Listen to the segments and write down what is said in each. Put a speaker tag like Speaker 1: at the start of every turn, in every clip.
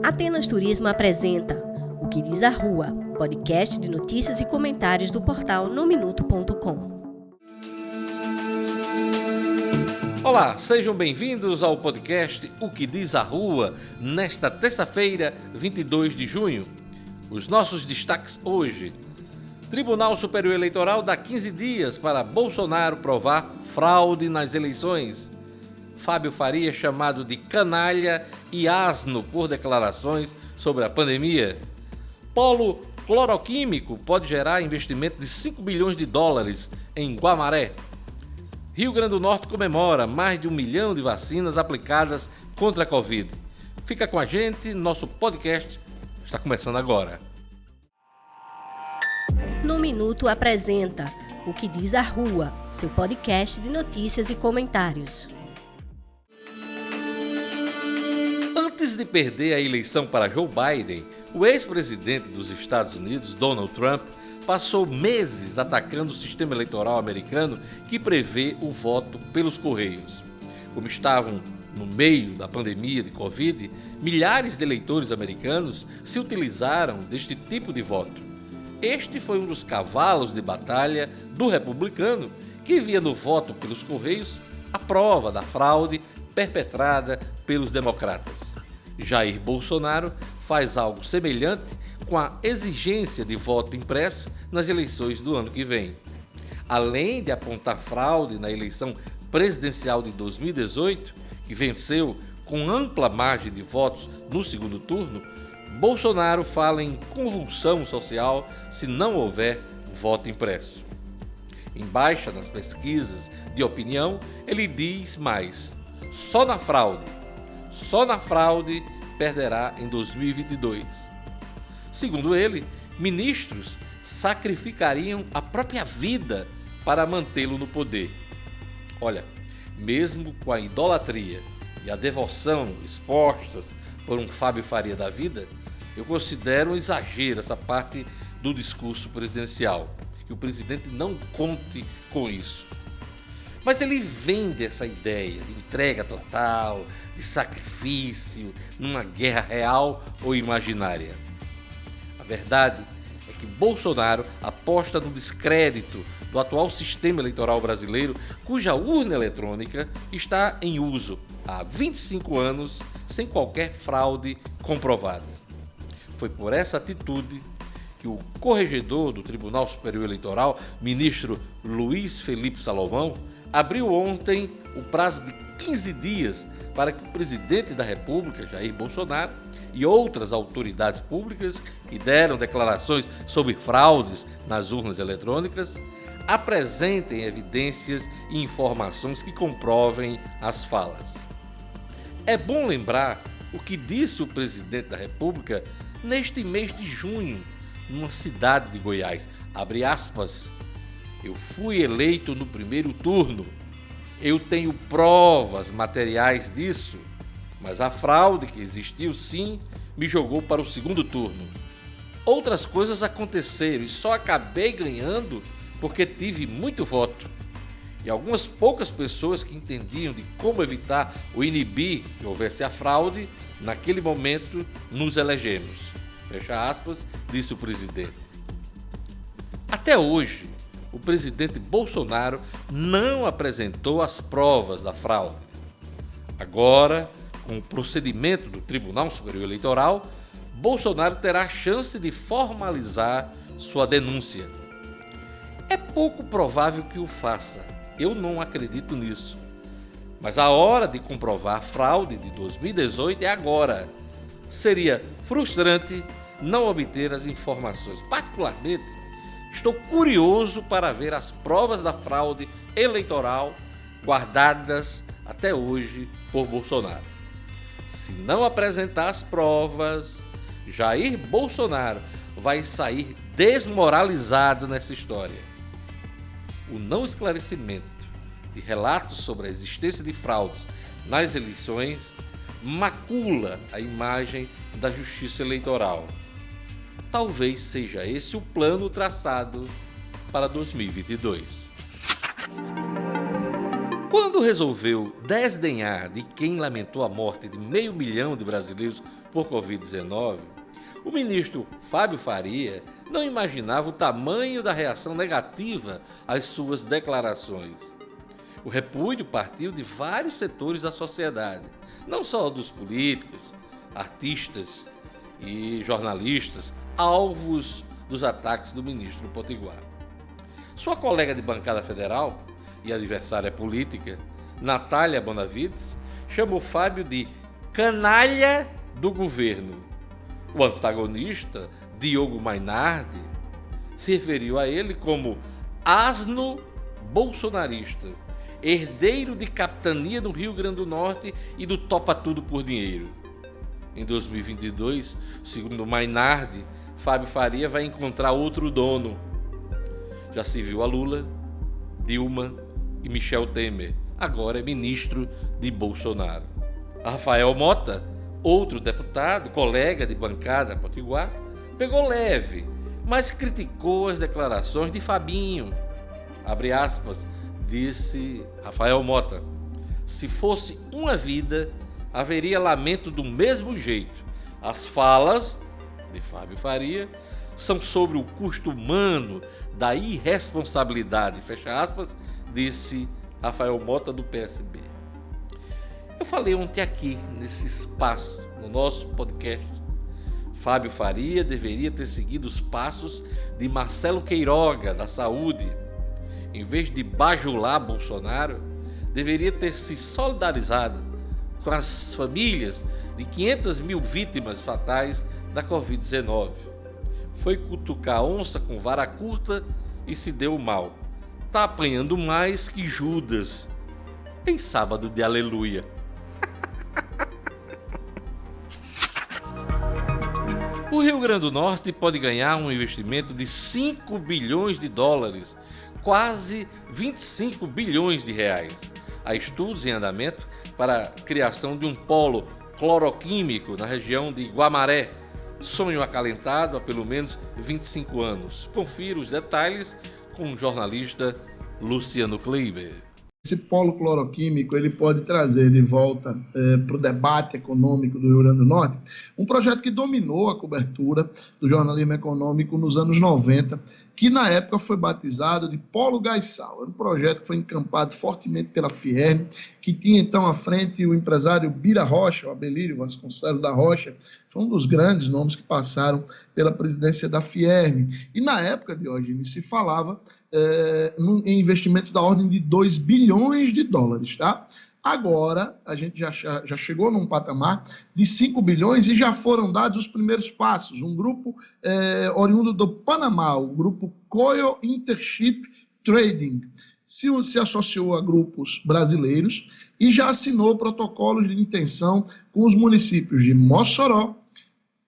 Speaker 1: Atenas Turismo apresenta O que diz a Rua, podcast de notícias e comentários do portal nominuto.com.
Speaker 2: Olá, sejam bem-vindos ao podcast O que diz a Rua, nesta terça-feira, 22 de junho. Os nossos destaques hoje: Tribunal Superior Eleitoral dá 15 dias para Bolsonaro provar fraude nas eleições. Fábio Faria chamado de canalha e asno por declarações sobre a pandemia. Polo cloroquímico pode gerar investimento de 5 bilhões de dólares em Guamaré. Rio Grande do Norte comemora mais de 1 milhão de vacinas aplicadas contra a Covid. Fica com a gente, nosso podcast está começando agora.
Speaker 1: No Minuto apresenta O que diz a Rua, seu podcast de notícias e comentários.
Speaker 2: Antes de perder a eleição para Joe Biden, o ex-presidente dos Estados Unidos, Donald Trump, passou meses atacando o sistema eleitoral americano que prevê o voto pelos correios. Como estavam no meio da pandemia de Covid, milhares de eleitores americanos se utilizaram deste tipo de voto. Este foi um dos cavalos de batalha do republicano, que via no voto pelos correios a prova da fraude perpetrada pelos democratas. Jair Bolsonaro faz algo semelhante com a exigência de voto impresso nas eleições do ano que vem. Além de apontar fraude na eleição presidencial de 2018, que venceu com ampla margem de votos no segundo turno, Bolsonaro fala em convulsão social se não houver voto impresso. Em baixa nas pesquisas de opinião, ele diz mais: só na fraude perderá em 2022. Segundo ele, ministros sacrificariam a própria vida para mantê-lo no poder. Olha, mesmo com a idolatria e a devoção expostas por um Fábio Faria da vida, eu considero um exagero essa parte do discurso presidencial, que o presidente não conte com isso. Mas ele vende essa ideia de entrega total, de sacrifício, numa guerra real ou imaginária. A verdade é que Bolsonaro aposta no descrédito do atual sistema eleitoral brasileiro, cuja urna eletrônica está em uso há 25 anos, sem qualquer fraude comprovada. Foi por essa atitude que o corregedor do Tribunal Superior Eleitoral, ministro Luiz Felipe Salomão, abriu ontem o prazo de 15 dias para que o presidente da República, Jair Bolsonaro, e outras autoridades públicas que deram declarações sobre fraudes nas urnas eletrônicas apresentem evidências e informações que comprovem as falas. É bom lembrar o que disse o presidente da República neste mês de junho, numa cidade de Goiás, abre aspas: eu fui eleito no primeiro turno, eu tenho provas materiais disso, mas a fraude que existiu sim me jogou para o segundo turno. Outras coisas aconteceram e só acabei ganhando porque tive muito voto. E algumas poucas pessoas que entendiam de como evitar ou inibir que houvesse a fraude, naquele momento nos elegemos. Fecha aspas, disse o presidente. Até hoje, o presidente Bolsonaro não apresentou as provas da fraude. Agora, com o procedimento do Tribunal Superior Eleitoral, Bolsonaro terá a chance de formalizar sua denúncia. É pouco provável que o faça, eu não acredito nisso. Mas a hora de comprovar a fraude de 2018 é agora. Seria frustrante não obter as informações. Particularmente, estou curioso para ver as provas da fraude eleitoral guardadas até hoje por Bolsonaro. Se não apresentar as provas, Jair Bolsonaro vai sair desmoralizado nessa história. O não esclarecimento de relatos sobre a existência de fraudes nas eleições macula a imagem da justiça eleitoral. Talvez seja esse o plano traçado para 2022. Quando resolveu desdenhar de quem lamentou a morte de 500 mil de brasileiros por Covid-19, o ministro Fábio Faria não imaginava o tamanho da reação negativa às suas declarações. O repúdio partiu de vários setores da sociedade, não só dos políticos, artistas e jornalistas, alvos dos ataques do ministro Potiguar. Sua colega de bancada federal e adversária política, Natália Bonavides, chamou Fábio de canalha do governo. O antagonista, Diogo Mainardi, se referiu a ele como asno bolsonarista, herdeiro de capitania do Rio Grande do Norte e do topa tudo por dinheiro. Em 2022, segundo Mainardi, Fábio Faria vai encontrar outro dono. Já se viu a Lula, Dilma e Michel Temer. Agora é ministro de Bolsonaro. Rafael Mota, outro deputado, colega de bancada potiguar, pegou leve, mas criticou as declarações de Fabinho. Abre aspas, disse Rafael Mota: se fosse uma vida, haveria lamento do mesmo jeito. As falas de Fábio Faria são sobre o custo humano da irresponsabilidade, fecha aspas, disse Rafael Mota do PSB. Eu falei ontem aqui, nesse espaço, no nosso podcast, Fábio Faria deveria ter seguido os passos de Marcelo Queiroga, da Saúde. Em vez de bajular Bolsonaro, deveria ter se solidarizado com as famílias de 500 mil vítimas fatais da Covid-19. Foi cutucar a onça com vara curta e se deu mal. Tá apanhando mais que Judas em sábado de aleluia. O Rio Grande do Norte pode ganhar um investimento de 5 bilhões de dólares, quase 25 bilhões de reais. Há estudos em andamento para a criação de um polo cloroquímico na região de Guamaré, sonho acalentado há pelo menos 25 anos. Confira os detalhes com o jornalista Luciano Kleiber.
Speaker 3: Esse polo cloroquímico ele pode trazer de volta para o debate econômico do Rio Grande do Norte um projeto que dominou a cobertura do jornalismo econômico nos anos 90, que na época foi batizado de Polo Gás-Sal. É um projeto que foi encampado fortemente pela Fierm, que tinha então à frente o empresário Bira Rocha, o Abelírio Vasconcelos da Rocha, foi um dos grandes nomes que passaram pela presidência da Fierm. E na época, Diógenes, se falava em investimentos da ordem de 2 bilhões de dólares, tá? Agora, a gente já chegou num patamar de 5 bilhões e já foram dados os primeiros passos. Um grupo oriundo do Panamá, o grupo Coyo Intership Trading, se associou a grupos brasileiros e já assinou protocolos de intenção com os municípios de Mossoró,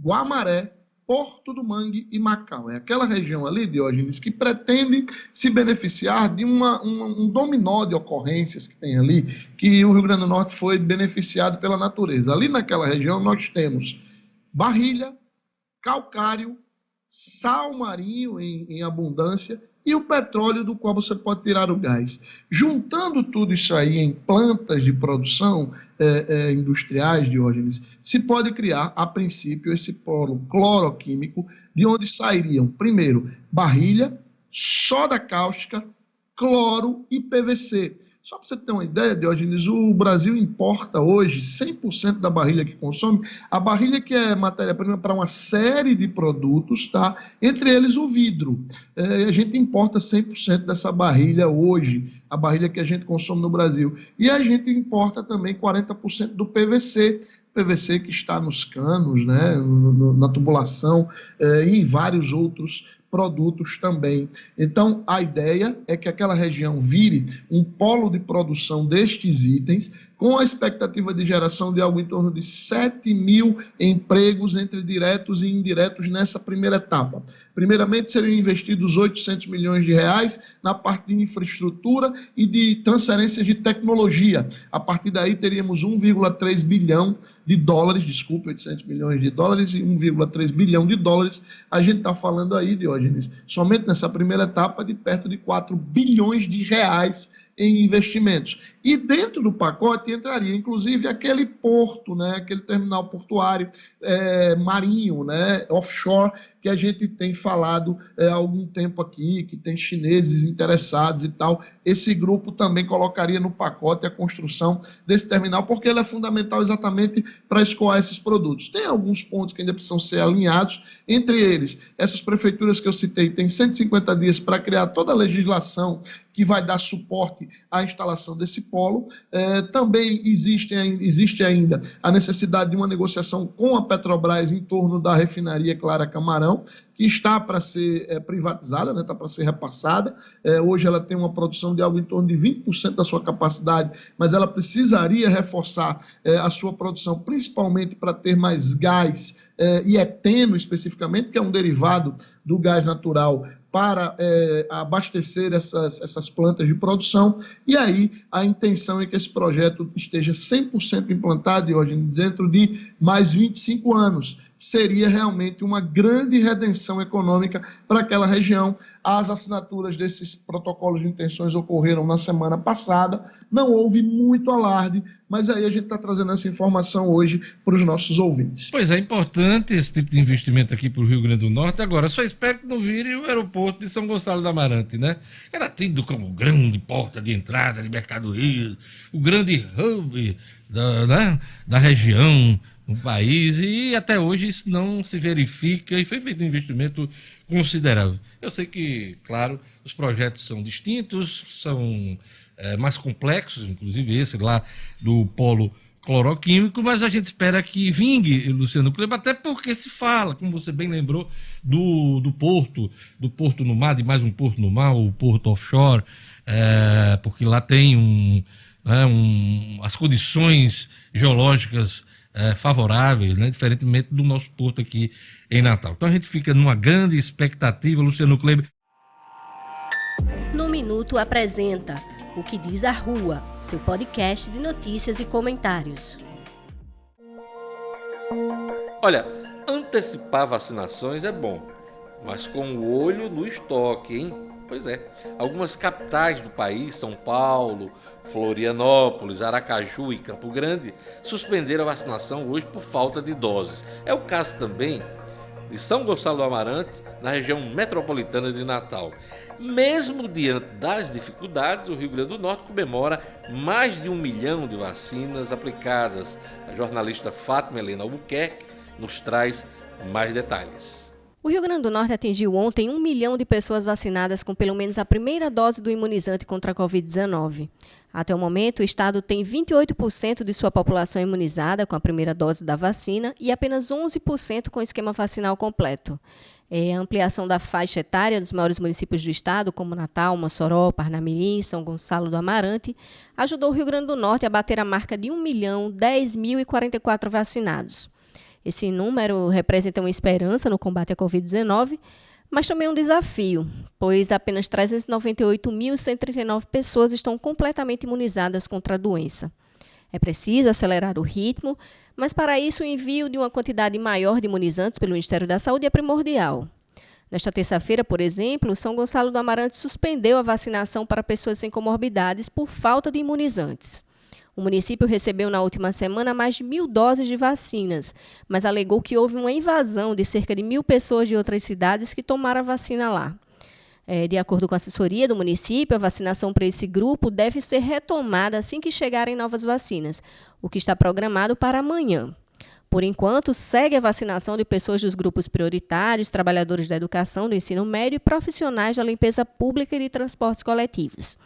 Speaker 3: Guamaré, Porto do Mangue e Macau. É aquela região ali, Diógenes, que pretende se beneficiar de um dominó de ocorrências que tem ali, que o Rio Grande do Norte foi beneficiado pela natureza. Ali naquela região nós temos barrilha, calcário, sal marinho em abundância e o petróleo do qual você pode tirar o gás. Juntando tudo isso aí em plantas de produção industriais, Diógenes, se pode criar, a princípio, esse polo cloroquímico, de onde sairiam, primeiro, barrilha, soda cáustica, cloro e PVC. Só para você ter uma ideia, Diógenes, o Brasil importa hoje 100% da barrilha que consome, a barrilha que é matéria-prima para uma série de produtos, tá? Entre eles o vidro. A gente importa 100% dessa barrilha hoje, a barrilha que a gente consome no Brasil. E a gente importa também 40% do PVC, PVC que está nos canos, né, na tubulação e em vários outros produtos também. Então, a ideia é que aquela região vire um polo de produção destes itens, com a expectativa de geração de algo em torno de 7 mil empregos entre diretos e indiretos nessa primeira etapa. Primeiramente, seriam investidos 800 milhões de reais na parte de infraestrutura e de transferências de tecnologia. A partir daí, teríamos 1,3 bilhão de dólares, 800 milhões de dólares e 1,3 bilhão de dólares. A gente está falando aí, Diógenes, somente nessa primeira etapa de perto de 4 bilhões de reais em investimentos. E dentro do pacote entraria, inclusive, aquele porto, né, aquele terminal portuário marinho, né, offshore, que a gente tem falado há algum tempo aqui, que tem chineses interessados e tal. Esse grupo também colocaria no pacote a construção desse terminal, porque ele é fundamental exatamente para escoar esses produtos. Tem alguns pontos que ainda precisam ser alinhados, entre eles, essas prefeituras que eu citei têm 150 dias para criar toda a legislação que vai dar suporte à instalação desse polo. Também existe ainda a necessidade de uma negociação com a Petrobras em torno da refinaria Clara Camarão, que está para ser privatizada, né, está para ser repassada. Hoje ela tem uma produção de algo em torno de 20% da sua capacidade, mas ela precisaria reforçar a sua produção, principalmente para ter mais gás e eteno especificamente, que é um derivado do gás natural, para abastecer essas plantas de produção. E aí a intenção é que esse projeto esteja 100% implantado, e hoje, dentro de mais 25 anos. Seria realmente uma grande redenção econômica para aquela região. As assinaturas desses protocolos de intenções ocorreram na semana passada, não houve muito alarde, mas aí a gente está trazendo essa informação hoje para os nossos ouvintes.
Speaker 4: Pois é, importante esse tipo de investimento aqui para o Rio Grande do Norte. Agora, só espero que não vire o aeroporto de São Gonçalo do Amarante, né? Era tido como grande porta de entrada de mercadorias, o grande hub da região, no país, e até hoje isso não se verifica, e foi feito um investimento considerável. Eu sei que, claro, os projetos são distintos, são mais complexos, inclusive esse lá do polo cloroquímico, mas a gente espera que vingue, Luciano Kleber, até porque se fala, como você bem lembrou, do porto no mar, de mais um porto no mar, o porto offshore, porque lá tem as condições geológicas favoráveis, né, diferentemente do nosso porto aqui em Natal. Então a gente fica numa grande expectativa, Luciano Kleber.
Speaker 1: No Minuto apresenta O que diz a Rua, seu podcast de notícias e comentários.
Speaker 2: Olha, antecipar vacinações é bom, mas com o olho no estoque, hein? Pois é, algumas capitais do país, São Paulo, Florianópolis, Aracaju e Campo Grande, suspenderam a vacinação hoje por falta de doses. É o caso também de São Gonçalo do Amarante, na região metropolitana de Natal. Mesmo diante das dificuldades, o Rio Grande do Norte comemora mais de 1 milhão de vacinas aplicadas. A jornalista Fátima Helena Albuquerque nos traz mais detalhes.
Speaker 1: O Rio Grande do Norte atingiu ontem 1 milhão de pessoas vacinadas com pelo menos a primeira dose do imunizante contra a Covid-19. Até o momento, o estado tem 28% de sua população imunizada com a primeira dose da vacina e apenas 11% com o esquema vacinal completo. A ampliação da faixa etária dos maiores municípios do estado, como Natal, Mossoró, Parnamirim e São Gonçalo do Amarante, ajudou o Rio Grande do Norte a bater a marca de 1.010.044 vacinados. Esse número representa uma esperança no combate à Covid-19, mas também um desafio, pois apenas 398.139 pessoas estão completamente imunizadas contra a doença. É preciso acelerar o ritmo, mas para isso o envio de uma quantidade maior de imunizantes pelo Ministério da Saúde é primordial. Nesta terça-feira, por exemplo, São Gonçalo do Amarante suspendeu a vacinação para pessoas sem comorbidades por falta de imunizantes. O município recebeu na última semana mais de 1.000 doses de vacinas, mas alegou que houve uma invasão de cerca de 1.000 pessoas de outras cidades que tomaram a vacina lá. De acordo com a assessoria do município, a vacinação para esse grupo deve ser retomada assim que chegarem novas vacinas, o que está programado para amanhã. Por enquanto, segue a vacinação de pessoas dos grupos prioritários, trabalhadores da educação, do ensino médio e profissionais da limpeza pública e de transportes coletivos.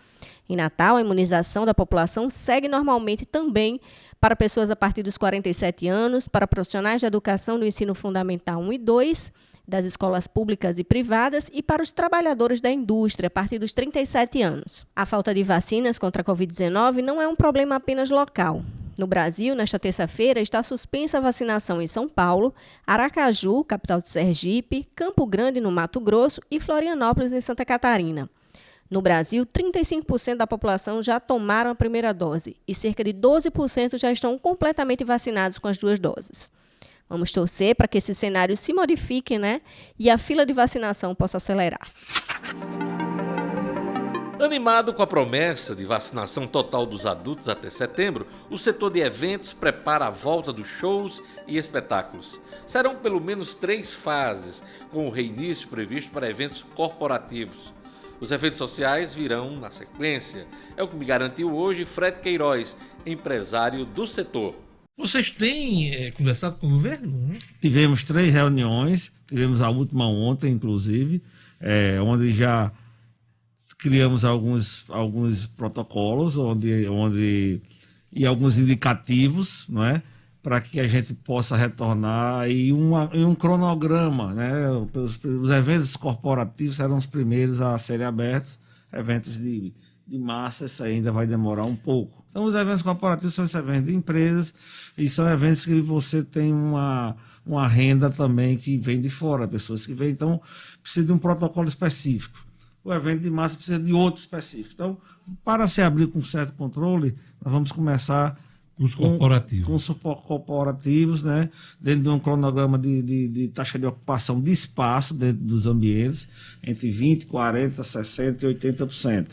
Speaker 1: Em Natal, a imunização da população segue normalmente também para pessoas a partir dos 47 anos, para profissionais da educação do ensino fundamental 1 e 2, das escolas públicas e privadas e para os trabalhadores da indústria a partir dos 37 anos. A falta de vacinas contra a Covid-19 não é um problema apenas local. No Brasil, nesta terça-feira, está suspensa a vacinação em São Paulo, Aracaju, capital de Sergipe, Campo Grande, no Mato Grosso e Florianópolis, em Santa Catarina. No Brasil, 35% da população já tomaram a primeira dose e cerca de 12% já estão completamente vacinados com as 2 doses. Vamos torcer para que esse cenário se modifique, né? E a fila de vacinação possa acelerar.
Speaker 2: Animado com a promessa de vacinação total dos adultos até setembro, o setor de eventos prepara a volta dos shows e espetáculos. Serão pelo menos 3 fases, com o reinício previsto para eventos corporativos. Os eventos sociais virão na sequência. É o que me garantiu hoje Fred Queiroz, empresário do setor.
Speaker 4: Vocês têm conversado com o governo?
Speaker 5: Tivemos 3 reuniões, tivemos a última ontem, inclusive, onde já criamos alguns protocolos e alguns indicativos, não é? Para que a gente possa retornar e um cronograma, né? Os eventos corporativos serão os primeiros a serem abertos, eventos de massa, isso ainda vai demorar um pouco. Então, os eventos corporativos são esses eventos de empresas e são eventos que você tem uma renda também que vem de fora, pessoas que vêm, então precisa de um protocolo específico. O evento de massa precisa de outro específico. Então, para se abrir com certo controle, nós vamos começar
Speaker 4: os corporativos.
Speaker 5: Com os corporativos, né? Dentro de um cronograma de taxa de ocupação de espaço dentro dos ambientes, entre 20%, 40%, 60% e 80%.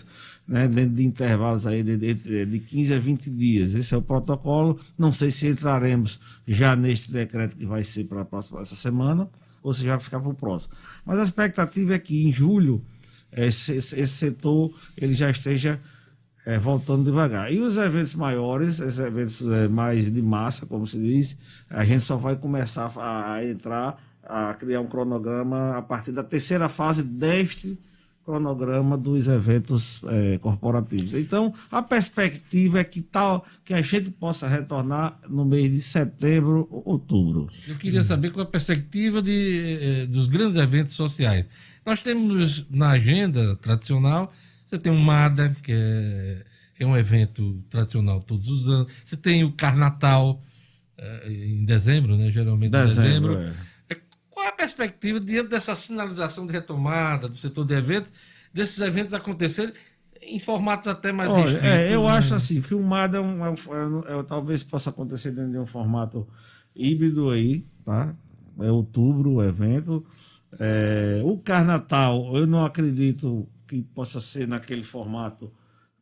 Speaker 5: Né? Dentro de intervalos aí de 15 a 20 dias. Esse é o protocolo. Não sei se entraremos já neste decreto que vai ser para a próxima essa semana, ou se já vai ficar para o próximo. Mas a expectativa é que em julho esse setor ele já esteja voltando devagar. E os eventos maiores, esses eventos mais de massa, como se diz, a gente só vai começar a criar um cronograma a partir da 3ª fase deste cronograma dos eventos corporativos. Então, a perspectiva é que a gente possa retornar no mês de setembro, outubro.
Speaker 4: Eu queria saber qual a perspectiva dos grandes eventos sociais. Nós temos na agenda tradicional, você tem o MADA, que é um evento tradicional todos os anos. Você tem o Carnatal, em dezembro, né? Geralmente em dezembro. Qual é a perspectiva diante dessa sinalização de retomada do setor de eventos, desses eventos acontecerem em formatos até mais restritos?
Speaker 5: Eu acho assim, que o MADA talvez possa acontecer dentro de um formato híbrido aí, tá? É outubro o evento. O Carnatal, eu não acredito que possa ser naquele formato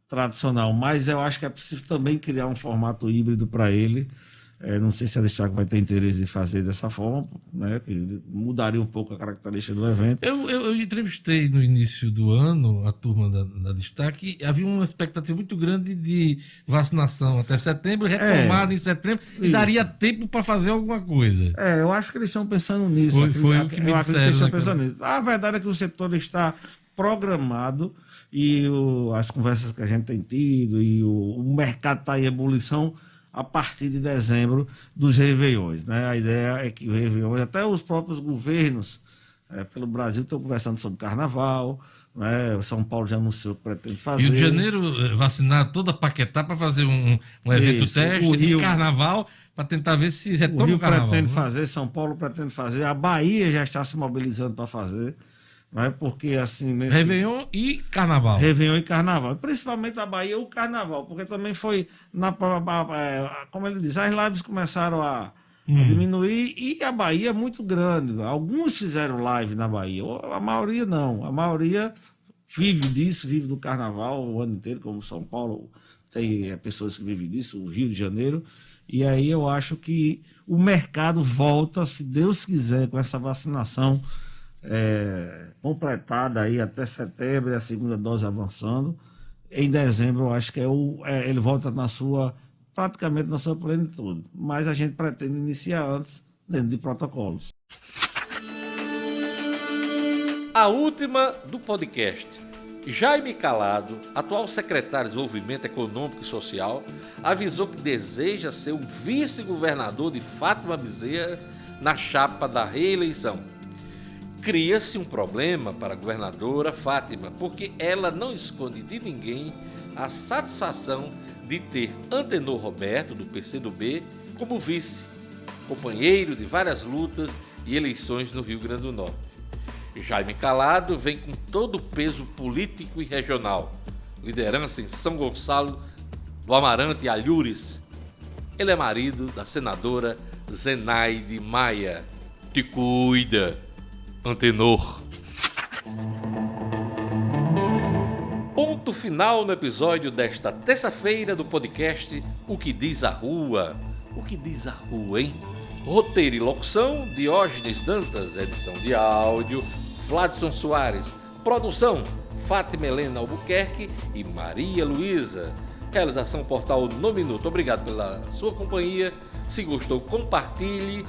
Speaker 5: tradicional, mas eu acho que é possível também criar um formato híbrido para ele. Não sei se a Destaque vai ter interesse de fazer dessa forma, né, que mudaria um pouco a característica do evento.
Speaker 4: Eu entrevistei no início do ano a turma da Destaque, e havia uma expectativa muito grande de vacinação até setembro, retomada em setembro, e daria tempo para fazer alguma coisa.
Speaker 5: Eu acho que eles estão pensando nisso.
Speaker 4: Foi o que me disseram.
Speaker 5: A verdade é que o setor está programado e as conversas que a gente tem tido e o mercado está em ebulição a partir de dezembro dos réveillões, né? A ideia é que o réveillon, até os próprios governos pelo Brasil estão conversando sobre carnaval, né? O São Paulo já anunciou que pretende fazer.
Speaker 4: Rio de Janeiro vacinar toda a Paquetá para fazer um evento teste de carnaval, para tentar ver se retoma o carnaval.
Speaker 5: O Rio pretende fazer, São Paulo pretende fazer, a Bahia já está se mobilizando para fazer. Não é porque assim...
Speaker 4: Réveillon e Carnaval.
Speaker 5: Réveillon e Carnaval. Principalmente a Bahia, o Carnaval, porque também foi, como ele diz, as lives começaram a diminuir e a Bahia é muito grande. Alguns fizeram live na Bahia, a maioria não. A maioria vive disso, vive do Carnaval o ano inteiro, como São Paulo tem pessoas que vivem disso, o Rio de Janeiro. E aí eu acho que o mercado volta, se Deus quiser, com essa vacinação completada aí até setembro e a segunda dose avançando. Em dezembro, eu acho que ele volta praticamente na sua plenitude. Mas a gente pretende iniciar antes, dentro de protocolos.
Speaker 2: A última do podcast. Jaime Calado, atual secretário de Desenvolvimento Econômico e Social, avisou que deseja ser o vice-governador de Fátima Bezerra na chapa da reeleição. Cria-se um problema para a governadora Fátima, porque ela não esconde de ninguém a satisfação de ter Antenor Roberto, do PCdoB, como vice, companheiro de várias lutas e eleições no Rio Grande do Norte. Jaime Calado vem com todo o peso político e regional, liderança em São Gonçalo do Amarante e Alhures. Ele é marido da senadora Zenaide Maia. Te cuida, Antenor. Ponto final no episódio desta terça-feira do podcast O Que Diz a Rua. O que diz a rua, hein? Roteiro e locução, Diógenes Dantas. Edição de áudio, Fladson Soares. Produção, Fátima Helena Albuquerque e Maria Luísa. Realização Portal No Minuto. Obrigado pela sua companhia. Se gostou, compartilhe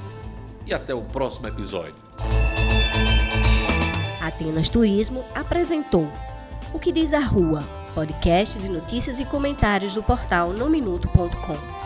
Speaker 2: e até o próximo episódio.
Speaker 1: Atenas Turismo apresentou O Que Diz a Rua, podcast de notícias e comentários do portal nominuto.com.